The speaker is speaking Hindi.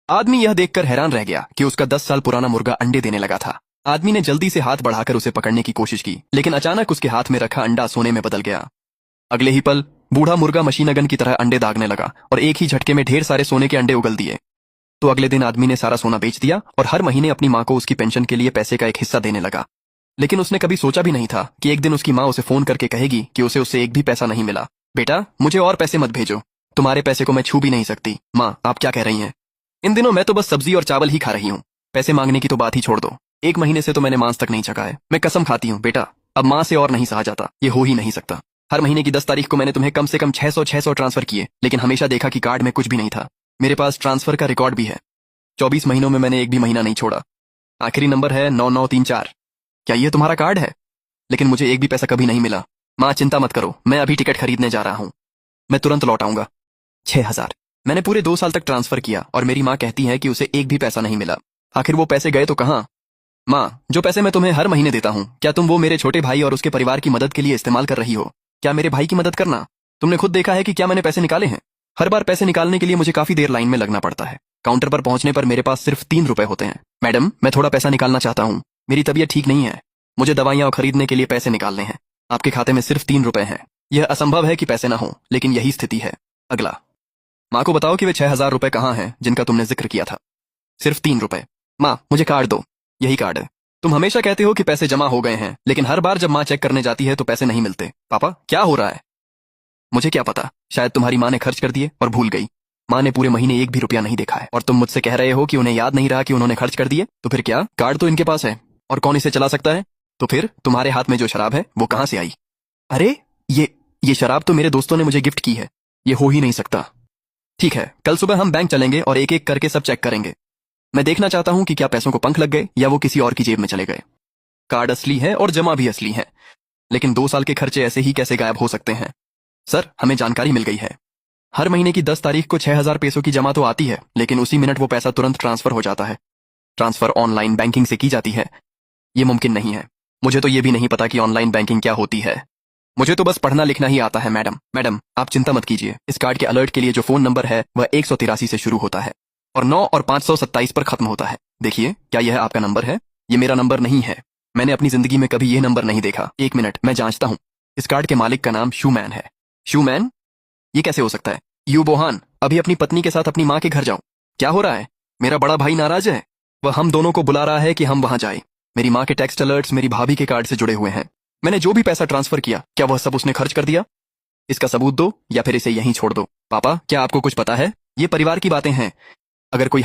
आदमी यह देखकर हैरान रह गया कि उसका 10 साल पुराना मुर्गा अंडे देने लगा था। आदमी ने जल्दी से हाथ बढ़ाकर उसे पकड़ने की कोशिश की, लेकिन अचानक उसके हाथ में रखा अंडा सोने में बदल गया। अगले ही पल बूढ़ा मुर्गा मशीन गन की तरह अंडे दागने लगा और एक ही झटके में ढेर सारे सोने के अंडे उगल दिए। तो अगले दिन आदमी ने सारा सोना बेच दिया और हर महीने अपनी माँ को उसकी पेंशन के लिए पैसे का एक हिस्सा देने लगा। लेकिन उसने कभी सोचा भी नहीं था कि एक दिन उसकी माँ उसे फोन करके कहेगी कि उसे उससे एक भी पैसा नहीं मिला। बेटा, मुझे और पैसे मत भेजो, तुम्हारे पैसे को मैं छू भी नहीं सकती। माँ, आप क्या कह रही हैं? इन दिनों मैं तो बस सब्जी और चावल ही खा रही हूँ, पैसे मांगने की तो बात ही छोड़ दो। 1 महीने से तो मैंने मांस तक नहीं चखा है। मैं कसम खाती हूँ बेटा, अब माँ से और नहीं सहा जाता, ये हो ही नहीं सकता। हर महीने की 10 तारीख को मैंने तुम्हें कम से कम 600 ट्रांसफर किए, लेकिन हमेशा देखा कि कार्ड में कुछ भी नहीं था। मेरे पास ट्रांसफर का रिकॉर्ड भी है। 24 महीनों में मैंने एक भी महीना नहीं छोड़ा। आखिरी नंबर है 9934। क्या ये तुम्हारा कार्ड है? लेकिन मुझे एक भी पैसा कभी नहीं मिला। माँ, चिंता मत करो, मैं अभी टिकट खरीदने जा रहा हूँ, मैं तुरंत लौट आऊंगा। 6000 मैंने पूरे 2 साल तक ट्रांसफर किया और मेरी माँ कहती है कि उसे एक भी पैसा नहीं मिला। आखिर वो पैसे गए तो कहाँ? माँ, जो पैसे मैं तुम्हें हर महीने देता हूँ, क्या तुम वो मेरे छोटे भाई और उसके परिवार की मदद के लिए इस्तेमाल कर रही हो? क्या मेरे भाई की मदद करना? तुमने खुद देखा है कि क्या मैंने पैसे निकाले हैं। हर बार पैसे निकालने के लिए मुझे काफी देर लाइन में लगना पड़ता है। काउंटर पर पहुंचने पर मेरे पास सिर्फ 3 रुपए होते हैं। मैडम, मैं थोड़ा पैसा निकालना चाहता हूँ, मेरी तबीयत ठीक नहीं है, मुझे दवाइयाँ खरीदने के लिए पैसे निकालने हैं। आपके खाते में सिर्फ 3 रुपए हैं। यह असंभव है कि पैसे ना हो, लेकिन यही स्थिति है। अगला, माँ को बताओ कि वे 6000 रुपए कहाँ हैं जिनका तुमने जिक्र किया था। सिर्फ 3 रुपए। माँ, मुझे कार्ड दो, यही कार्ड है। तुम हमेशा कहते हो कि पैसे जमा हो गए हैं, लेकिन हर बार जब माँ चेक करने जाती है तो पैसे नहीं मिलते। पापा, क्या हो रहा है? मुझे क्या पता, शायद तुम्हारी माँ ने खर्च कर दिए और भूल गई। माँ ने पूरे महीने एक भी रुपया नहीं देखा है और तुम मुझसे कह रहे हो कि उन्हें याद नहीं रहा कि उन्होंने खर्च कर दिए। तो फिर क्या, कार्ड तो इनके पास है और कौन इसे चला सकता है? तो फिर तुम्हारे हाथ में जो शराब है वो कहाँ से आई? अरे, ये शराब तो मेरे दोस्तों ने मुझे गिफ्ट की है, ये हो ही नहीं सकता। ठीक है, कल सुबह हम बैंक चलेंगे और एक एक करके सब चेक करेंगे। मैं देखना चाहता हूँ कि क्या पैसों को पंख लग गए या वो किसी और की जेब में चले गए। कार्ड असली है और जमा भी असली है, लेकिन 2 साल के खर्चे ऐसे ही कैसे गायब हो सकते हैं? सर, हमें जानकारी मिल गई है। हर महीने की 10 तारीख को 6000 पैसों की जमा तो आती है, लेकिन उसी मिनट वो पैसा तुरंत ट्रांसफर हो जाता है। ट्रांसफर ऑनलाइन बैंकिंग से की जाती है। ये मुमकिन नहीं है। मुझे तो ये भी नहीं पता कि ऑनलाइन बैंकिंग क्या होती है। मुझे तो बस पढ़ना लिखना ही आता है। मैडम, आप चिंता मत कीजिए। इस कार्ड के अलर्ट के लिए जो फोन नंबर है वह 183 से शुरू होता है और 9 और 527 पर खत्म होता है। देखिए, क्या यह आपका नंबर है? ये मेरा नंबर नहीं है। मैंने अपनी जिंदगी में कभी यह नंबर नहीं देखा। 1 मिनट, मैं जांचता हूँ। इस कार्ड के मालिक का नाम शूमैन है। शूमैन? ये कैसे हो सकता है? यू बोहान, अभी अपनी पत्नी के साथ अपनी माँ के घर जाओ। क्या हो रहा है? मेरा बड़ा भाई नाराज है, वह हम दोनों को बुला रहा है कि हम वहां जाए। मेरी माँ के टेक्स्ट अलर्ट्स मेरी भाभी के कार्ड से जुड़े हुए हैं। मैंने जो भी पैसा ट्रांसफर किया, क्या वह सब उसने खर्च कर दिया? इसका सबूत दो या फिर इसे यहीं छोड़ दो। पापा, क्या आपको कुछ पता है? ये परिवार की बातें हैं। अगर कोई